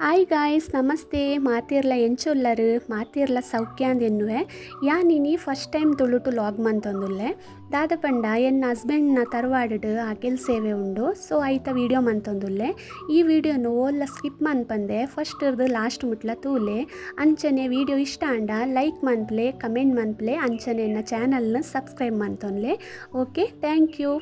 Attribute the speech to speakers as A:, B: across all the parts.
A: Hi guys ನಮಸ್ತೆ ಮಾತಿರ್ಲ ಎಂಚೊಲ್ಲರು ಮಾತಿರ್ಲ ಸೌಖ್ಯ ಅಂದೆನ್ನುವೆ ಯಾನಿನಿ first time ತುಳುಟು ಲಾಗ್ ಮಂತೊಂದುಲ್ಲೆ ದಾದ ಪಂಡ ಎನ್ನ ಹಸ್ಬೆಂಡ್ನ ತರವಾಡು ಆಕೆಲ್ ಸೇವೆ ಉಂಡು ಸೊ ಐತ ವಿಡಿಯೋ ಮಂತೊಂದುಲ್ಲೆ ಈ ವಿಡಿಯೋನು ಓಲ್ಲ ಸ್ಕಿಪ್ ಮನ್ಪಂದೆ ಫಸ್ಟ್ ಇರ್ದು ಲಾಸ್ಟ್ ಮುಟ್ಲ ತೂಲೆ ಅಂಚನೆ ವಿಡಿಯೋ ಇಷ್ಟ ಅಂಡ ಲೈಕ್ ಮನ್ಪ್ಲೆ ಕಮೆಂಟ್ ಮನ್ಪ್ಲೆ ಅಂಚನೆ ಎನ್ನ ಚಾನಲ್ನ ಸಬ್ಸ್ಕ್ರೈಬ್ ಮಂತೊನ್ಲೆ ಓಕೆ ಥ್ಯಾಂಕ್ ಯು.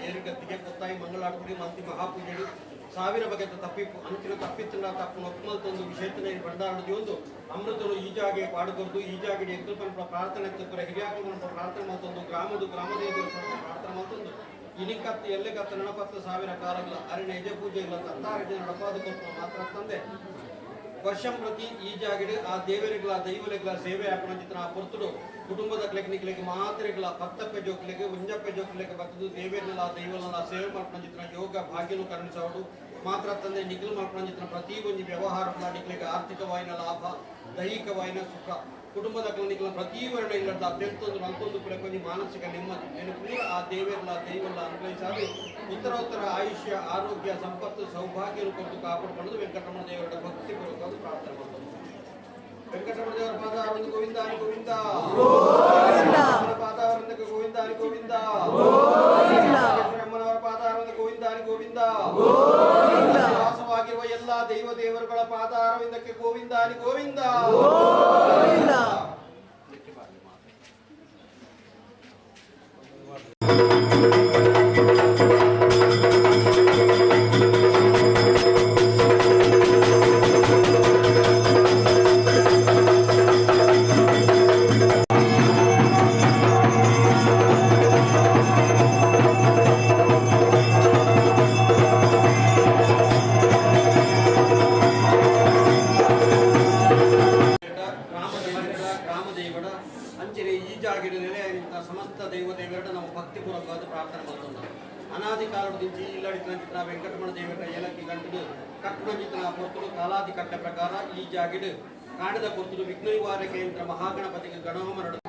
B: ಏರುಗತ್ತಿಗೆ ಕೊತ್ತಾಯಿ ಮಂಗಳಾರತಿ ಮಂತಿ ಮಹಾಪೂಜೆಡು ಸಾವಿರ ಬಗೆತ ತಪ್ಪಿಪ್ಪು ಅಂಚಿನ ತಪ್ಪಿತ್ತಿನ ತಪ್ಪು ಒಪ್ಪಮಲ್ತೊಂದು ವಿಷೇತನ ಬಂದಾರಣದಿ ಒಂದು ಅಮೃತನು ಈಜಾಗೆ ಪಾಡುಕೊರ್ದು ಈಜಾಗಿ ಎಗ್ಗಲ್ಪನ ಪ್ರಾರ್ಥನೆ ತಪ್ಪರ ಹಿರಿಯಾಕಲ್ಪನ ಪ್ರಾರ್ಥನೆ ಮತ್ತೊಂದು ಗ್ರಾಮದೇವರ ಪ್ರಾರ್ಥನೆ ಮತ್ತೊಂದು ಇನಿಕತ್ತು ಎಲ್ಲೆಕತ್ತು ನೆನಪತ್ತು ಸಾವಿರ ಕಾಲಗಳ ಅರಣ್ಯ ಯಜ ಪೂಜೆ ಇಲ್ಲ ತತ್ತಾರಿನ ನಡಪಾದ ಕೊಟ್ಟು ಮಾತ್ರ ತಂದೆ ವರ್ಷಂ ಪ್ರತಿ ಈಜಾಗಿಡು ಆ ದೇವರಿಗಳ ದೈವಲೆಗಳ ಸೇವೆ ಹಾಕೋಣ ಪೊರ್ತುಡು ಕುಟುಂಬದ ಕ್ಲೆಕ್ನಿಕ್ಲೆಗೆ ಮಾತ್ರೆಗಳ ಭಕ್ತಪ್ಪೆ ಜೋಕ್ಲೆಗೆ ಉಂಜಪ್ಪೆ ಜೋಕ್ಲೆಗೆ ಬರ್ತದು ದೇವೇರ್ನಲ್ಲ ದೈವನಲ್ಲ ಸೇವೆ ಮಾಡ್ಕೊಂಡ ಯೋಗ ಭಾಗ್ಯನು ಕರುಣಿಸೋಡು ಮಾತ್ರ ತಂದೆ ನಿಖಿಲ್ ಮಾಡ್ಕೊಂಡ ಪ್ರತಿ ಒಂದು ವ್ಯವಹಾರ ನಿಕ್ಲೆಗೆ ಆರ್ಥಿಕವಾಯಿನ ಲಾಭ ದೈಹಿಕವಾಯಿನ ಸುಖ ಕುಟುಂಬದ ಕ್ಲಿನಿಕ್ಲ ಪ್ರತಿ ವರ್ಣ ಇಲ್ಲದ ಅತ್ಯಂತ ನಲ್ಕೊಂದು ಕೊಂಚ ಮಾನಸಿಕ ನೆಮ್ಮದಿ ಏನು ಕೂಡ ಆ ದೇವೇರ್ಲ ದೈವಲ್ಲ ಅನ್ವಯಿಸಾಗಿ ಉತ್ತರೋತ್ತರ ಆಯುಷ್ಯ ಆರೋಗ್ಯ ಸಂಪತ್ತು ಸೌಭಾಗ್ಯ ಕೊಟ್ಟು ಕಾಪಾಡಿಕೊಳ್ಳೋದು ವೆಂಕಟರಮಣ ದೇವರ ಭಕ್ತಿ ಪೂರ್ವಕವಾಗಿ ಪ್ರಾರ್ಥನೆ ಮಾಡೋದು. ವೆಂಕಟರಮಣ ದೇವರ ಪಾದಾರವಿಂದ ಗೋವಿಂದ ಗೋವಿಂದ ಪಾದಾರವಿಂದ ಗೋವಿಂದ ಗೋವಿಂದ ಅಮ್ಮನವರ ಪಾದಾರವಿಂದ ಗೋವಿಂದ ಗೋವಿಂದ ವಾಸವಾಗಿರುವ ಎಲ್ಲಾ ದೇವರುಗಳ ಪಾದಾರವಿಂದಕ್ಕೆ ಗೋವಿಂದ ಗೋವಿಂದ. ಅಂಚನೆ ಈಜಾಗಿಡ ನೆಲೆಯಾಗಿದ್ದ ಸಮಸ್ತ ದೇವರ ನಮ್ಮ ಭಕ್ತಿಪೂರ್ವಕವಾದ ಪ್ರಾರ್ಥನೆ ಮಾಡ್ತಾರೆ. ಅನಾದಿ ಕಾಲದಿಂದ ಇಲ್ಲಡಿತ ವೆಂಕಟರಮಣ ದೇವರ ಏಲಕ್ಕಿ ಗಂಟು ಕಟ್ಟುನಂಜಿತನ ಪೊರ್ತುಡು ಕಾಲಾದಿ ಕಟ್ಟ ಪ್ರಕಾರ ಈಜಾಗಿಡ ಕಾಂಡದ ಪೊರ್ತುಡು ವಿಘ್ನ ನಿವಾರ ಕೇಂದ್ರ ಮಹಾಗಣಪತಿಗೆ ಗಣಹೋಮ ನಡು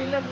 B: ಇಲ್ಲ